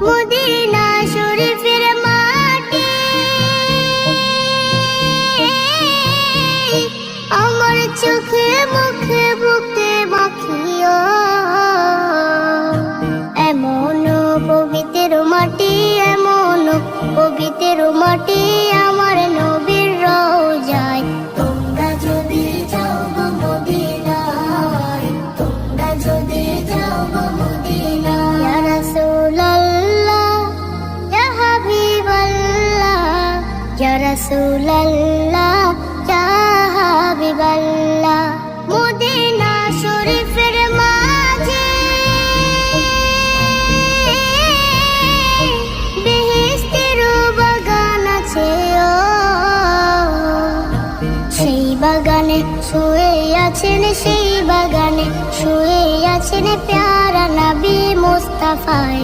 Medina শরীফের মাটি আমার চোখে মুখে বুকে মাখিও। এমন পবিত্র মাটি, এমন পবিত্র মাটি আমার নবীর রওজায়। তোমরা যদি যাও গো মদিনায়, তোমরা যদি যাও গো মদিনায়। ইয়া রাসূলুল্লাহ, ইয়া হাবিবাল্লাহ, ইয়া রাসূলুল্লাহ, ইয়া হাবিবাল্লাহ। মদিনা শরীফের মাঝে বেহেশতের বাগান আছে ও। সেই বাগানে শুয়ে আছেন, সেই বাগানে শুয়ে আছেন প্যারা নবী মুস্তাফায়।